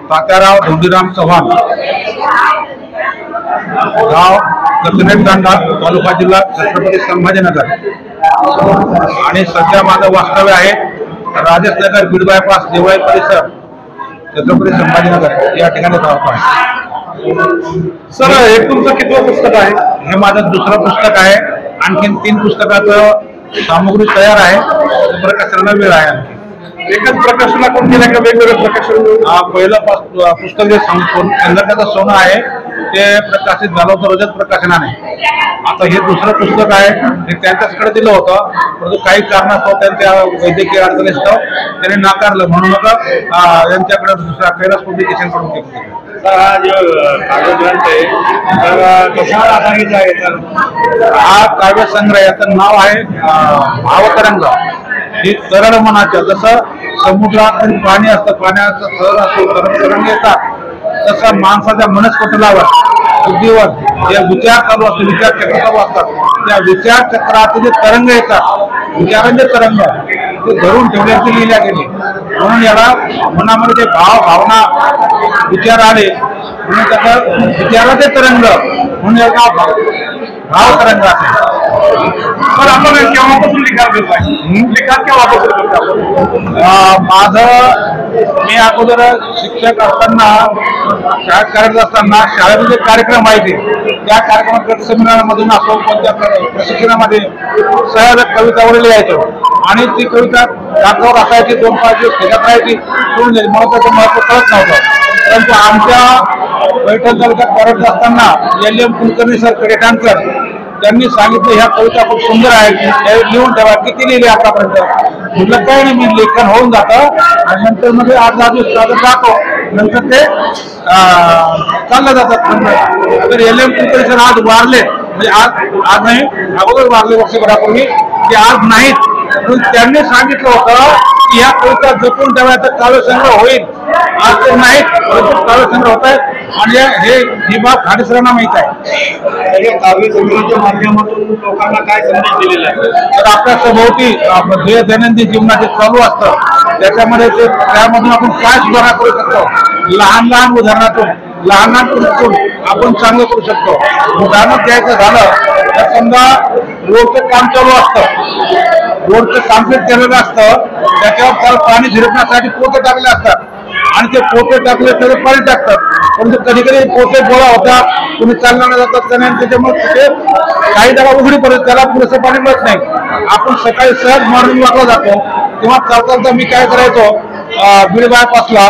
तात्याराव धोंडीराम चव्हाण, गाव कचनेर तांडा, तालुका जिल्हा छत्रपती संभाजीनगर आणि सध्या माझं वास्तव्य आहे राजेशनगर बीड बायपास देवळाई परिसर छत्रपती संभाजीनगर या ठिकाणी राहतो आहे। सर, हे तुमचं कितवं पुस्तक आहे? हे माझं दुसरं पुस्तक आहे। आणखीन 3 पुस्तकाचं सामुग्री तयार आहे, प्रकाशनाला वेळ आहे। आणखी एकच प्रकाशनाकडून केलं का वेगवेगळं प्रकाशन? पहिलं पुस्तक जे संघटनाचं सोनं आहे ते प्रकाशित झालं होतं रजत प्रकाशनाने। आता हे दुसरं पुस्तक आहे, हे त्यांच्याचकडे दिलं होतं, परंतु काही कारणास्तव त्यांच्या वैद्यकीय अडचणीस्तव त्यांनी नाकारलं, म्हणून मग यांच्याकडे दुसऱ्या कैलास पब्लिकेशन कडून केलं। हा काव्य संग्रह याचं नाव आहे भावतरंग। ही तरळ मनाचं, जसं समुद्रात पाणी असतं, पाण्याचा थर असतो, तरंग येतात, तसं माणसाच्या मनस्पटलावर बुद्धीवर जे विचार चालू असतो, विचार चक्र चालू असतात, त्या विचार चक्राचे जे तरंग येतात, विचारांचे तरंग ते धरून ठेवण्याचे लिहिल्या गेले। म्हणून याला मनामध्ये जे भाव भावना विचार आले म्हणून त्याचा विचाराचे तरंग म्हणून याला भाव तरंग असेल। पण आपण केव्हापासून लिखाण करताय? लिखाण केव्हापासून करता? मी अगोदर शिक्षक असताना, शाळेत करत असताना शाळेमध्ये कार्यक्रम व्हायचे, त्या कार्यक्रमात सेमिनारमधून असो कोणत्या प्रशिक्षणामध्ये सहज कवितावर लिहायचो आणि ती कविता कागदावर असायची, 2-5 दिवस त्याच्यात राहायची, सोडून द्यायची, मला त्याचं महत्व कळत नव्हतं। परंतु आमच्या पैठण तालुक्यात करत असताना LM कुलकर्णी सर कडेठाणकर त्यांनी सांगितलं ह्या कविता खूप सुंदर आहेत, लिहून ठेवा। किती लिहिले आतापर्यंत? म्हटलं काय नाही, मी लेखन होऊन जातं आणि नंतर मध्ये 8-10 दिवस जातो, नंतर ते चाललं जातात। तर LM कुलकर्णी सर आज वारले, म्हणजे आज नाही, अगोदर वारले वर्षभरापूर्वी, ते आज नाहीत, म्हणून त्यांनी सांगितलं होतं की ह्या कविता जपून ठेवायचा काव्यसंग्रह होईल। आज ते नाहीत, परंतु काव्यसंग्रह होत आहेत आणि ही बाब खाडेसरांना माहीत आहे। काव्यसंग्रहाच्या माध्यमातून लोकांना काय संदेश दिलेला आहे? तर आपल्या सभोवती जे दैनंदिन जीवनात जे चालू असतं त्याच्यामध्ये त्यामधून आपण काय सुधारणा करू शकतो, लहान लहान उदाहरणातून, लहान लहान कृतीतून आपण चांगलं करू शकतो। उदाहरण द्यायचं झालं तर समजा रोडचं काम चालू असतं, रोडचं कामप्लीट केलेलं असतं, त्याच्यावर त्याला पाणी झिरपण्यासाठी पोते टाकले असतात आणि ते पोते टाकले तर पाणी टाकतात, परंतु कधी कधी पोते गोळा होतात, कुणी चालणार जातात का नाही, त्याच्यामुळे तिथे काही जागा उघडी पडत, त्याला पुरेसं पाणी मिळत नाही। आपण सकाळी सहज मॉर्निंग वॉकला जातो तेव्हा चालता मी काय करायचो, बीड बायपासला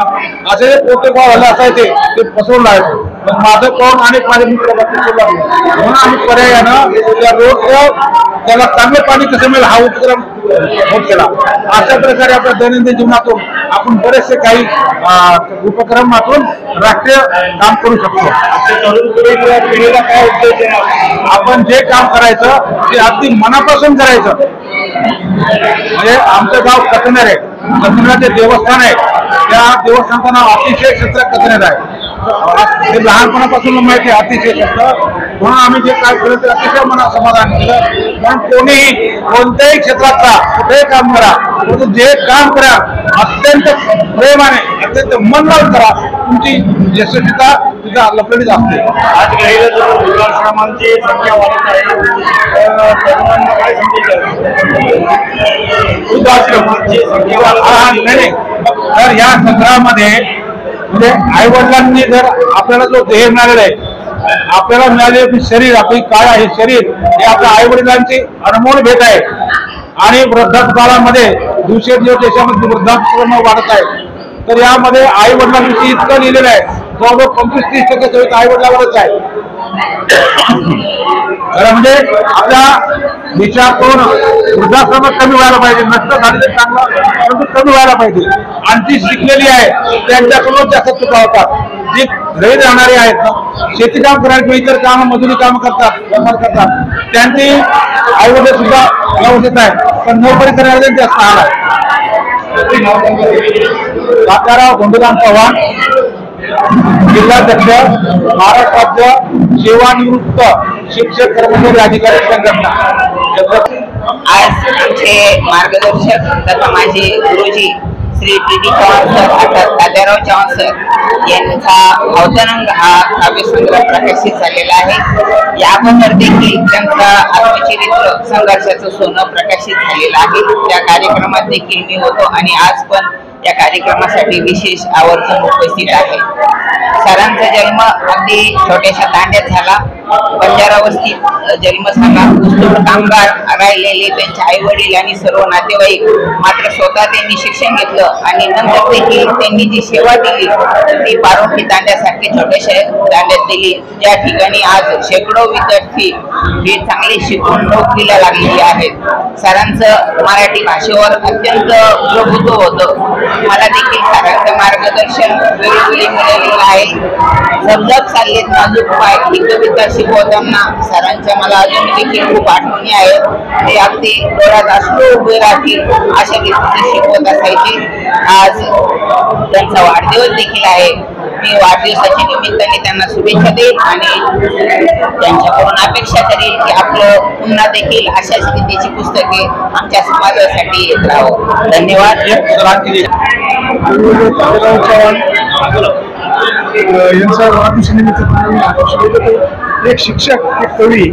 असे पोते गोळा झाले असायचे, ते पसरून लावायचो, पण माझं कोण आणि माझे मित्र म्हणून आम्ही पर्यायानं त्या रोडचं त्याला चांगलं पाणी कसं मिळेल हा उपक्रम केला। अशा प्रकारे आपल्या दैनंदिन जीवनातून आपण बरेचसे काही उपक्रमातून राष्ट्रीय काम करू शकतो। पिढीला काय उद्देश आहे? आपण जे काम करायचं ते अगदी मनापासून करायचं। म्हणजे आमचं गाव कचनेर आहे, कचनेराचे देवस्थान आहे, त्या देवस्थानाचं नाव अतिशय क्षेत्र कचनेर आहे। हे लहानपणापासून माहिती आहे अतिशय क्षेत्र, म्हणून आम्ही जे काय केलं ते अतिशय मनात समाधान केलं। म्हणून कोणीही कोणत्याही क्षेत्रातला कुठेही काम करा, परंतु जे काम करा अत्यंत प्रेमाने, अत्यंत मन लावून करा, तुमची यशस्वीता तिथं लपलेलीच असते। आज वृद्धाश्रमांची संख्या वाढत आहे, तरुणांना काय संदेश आहे? वृद्धाश्रमांची संख्या नाही, तर या संग्रहामध्ये म्हणजे आई वडिलांनी जर आपल्याला जो देह मिळालेला आहे, आपल्याला मिळालेले शरीर, आपली काया हे शरीर हे आपल्या आई वडिलांची अनमोल भेट आहे आणि वृद्धापकाळामध्ये दिवसेंदिवस देशामध्ये वृद्धापकाळ वाढत आहे। तर यामध्ये आई वडिलांविषयी इतकं लिहिलेलं आहे, जवळजवळ 25-30% कविता आई वडिलावरच आहे। खरं म्हणजे आपल्या विचार करून वृद्धाश्रमात कमी व्हायला पाहिजे, नष्ट झालेलं चांगलं, परंतु कमी व्हायला पाहिजे। आणि ती शिकलेली आहे त्यांच्याकडून जास्त चुका होतात, जी घरी राहणारे आहेत ना, शेती काम करायला इतर काम, मजुरी काम करतात, त्यांची आई वडील सुद्धा व्यवस्थित आहे, पण नोकरी करायला जास्त हाल आहे। तात्याराव धोंडीराम चव्हाण, जिल्हाध्यक्ष, महाराष्ट्र राज्य सेवानिवृत्त शिक्षक कर्मचारी अधिकारी संघटना। आज आमचे मार्गदर्शक तथा माझे गुरुजी Shri T D Chavan sir अर्थात तात्याराव चव्हाण सर यांचा अवतरंग हा काव्यसंग्रह प्रकाशित झालेला आहे। या अगोदर देखील त्यांचा आत्मचरित्र संघर्षाचं सोनं प्रकाशित झालेलं आहे। त्या कार्यक्रमात देखील मी होतो आणि आज पण या कार्यक्रमासाठी विशेष आवर्जून उपस्थित आहे। सरांचा जन्म अगदी छोट्याशा तांड्यात झाला। बंजारा वस्तीत जन्म झाला। ऊसतोड कामगार राहिलेले त्यांचे आई वडील आणि सर्व नातेवाईक, मात्र स्वतः त्यांनी शिक्षण घेतलं आणि नंतर देखील त्यांनी जी सेवा दिली ती पारोठी तांड्यासारखे छोट्याशा तांड्यात दिली, ज्या ठिकाणी आज शेकडो विद्यार्थी हे चांगले शिकून नोकरीला लागलेले आहेत। सरांचं मराठी भाषेवर अत्यंत प्रभुत्व होतं। मला देखील सरांचं मार्गदर्शन वेळोवेळी मिळालेलं आहे। झपझप चाललेत नाजूक पाय ही कविता शिकवताना सरांच्या मला अजून देखील खूप आठवणी आहेत। ते अगदी डोळ्यात अश्रू उभे राहतील अशा रीतीने शिकवत असायचे। आज त्यांचा वाढदिवस देखील आहे। मी वाढदिवसाच्या निमित्ताने त्यांना शुभेच्छा देईन आणि त्यांच्याकडून अपेक्षा करेल की आपलं पुन्हा देखील अशाच रीतीची पुस्तके आमच्या समाजासाठी येत राहावं। धन्यवाद। यांचा वाढदिवसानिमित्त एक शिक्षक, एक कवी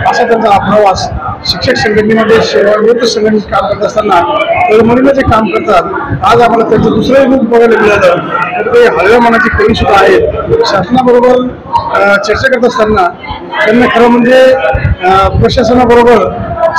असा त्यांचा हा प्रवास। शिक्षक संघटनेमध्ये सेवानिवृत्त संघटनेत काम करत असताना तळमळीनं जे काम करतात, आज आम्हाला त्यांचं दुसरं रूप बघायला मिळालं। तर ते हळव्या मनाचे कवी सुद्धा आहेत। शासनाबरोबर चर्चा करत असताना त्यांना खरं म्हणजे प्रशासनाबरोबर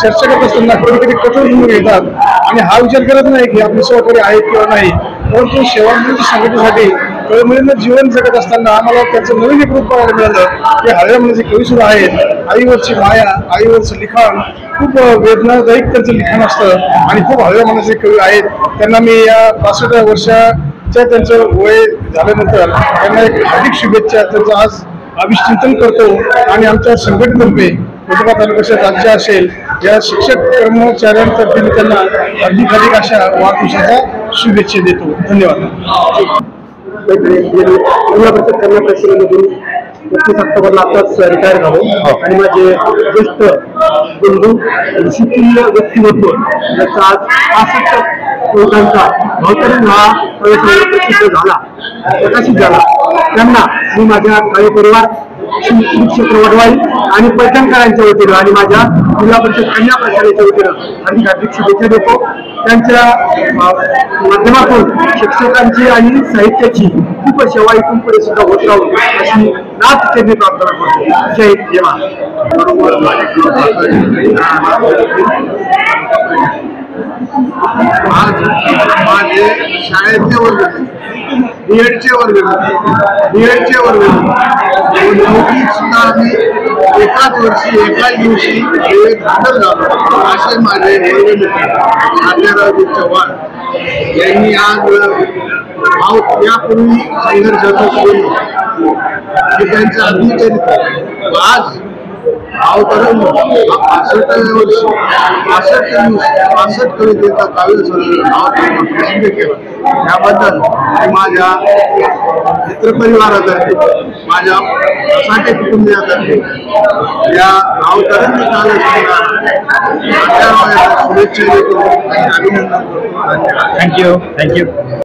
चर्चा करत असताना कधी कधी कठोर भूमिका घेतात आणि हा विचार करत नाही की आपले सहकारी आहेत किंवा नाही, परंतु सेवानिवृत्त संघटनेसाठी तळमळीनं जीवन जगत असताना आम्हाला त्यांचं नवीन एक रूप बघायला मिळालं। ते हळव्या मनाचे कवी सुद्धा आहेत। आईवरची माया, आईवरचं लिखाण खूप वेदनादायक त्यांचं लिखाण असतं आणि खूप हळव्या मनाचे कवी आहेत। त्यांना मी या 65व्या वर्षाच्या त्यांचं वय झाल्यानंतर त्यांना एक हार्दिक शुभेच्छा, त्यांचं आज अभिचिंतन करतो आणि आमच्या संघटनेतर्फे कोटपा तालुक्याच्या राज्य असेल या शिक्षक कर्मचाऱ्यांतर्फे मी त्यांना अधिक अशा वाढदिवसाच्या शुभेच्छा देतो। धन्यवाद। जिल्हा परिषद कन्या परिषदेमधून 31 ऑक्टोबरला आताच रिटायर झालो आणि माझे ज्येष्ठ बंधू शिक्षणीय व्यक्तिमत्व ज्याचा आज 65 लोकांचा अवतरण हा प्रसिद्ध झाला, प्रकाशित झाला, त्यांना मी माझ्या कार्यपरिवार शिक्षक वडवाई आणि पैठणकरांच्या वतीनं आणि माझ्या जिल्हा परिषद कन्या प्रशालेच्या वतीनं हार्दिक शुभेच्छा देतो। त्यांच्या माध्यमातून शिक्षकांची आणि साहित्याची खूप सेवा इथून पुढे सुद्धा होत राहू अशी नाथ त्यांनी प्रार्थना करतो। जय हिंद, जय महाराष्ट्र। आज माझे शाळेचे वर्ग, बीएडचे वर्ग, नोकरी सुद्धा आम्ही एकाच वर्षी एकाच दिवशी हजर झालो असे माझे वर्ग तात्याराव चव्हाण यांनी आज यापूर्वी संघर्षाचं सोडलं आणि त्यांचं अभिचरित्र आज अवतरण हा 65व्या वर्षी 65 कवितेचा काव्यसंग्रह प्रसिद्ध केला। त्याबद्दल मी माझ्या मित्रपरिवारातर्फे, माझ्या साठे कुटुंबियातर्फे या अवतरण काव्यसंग्रहाला शुभेच्छा देतो आणि अभिनंदन करतो। धन्यवाद। थँक्यू।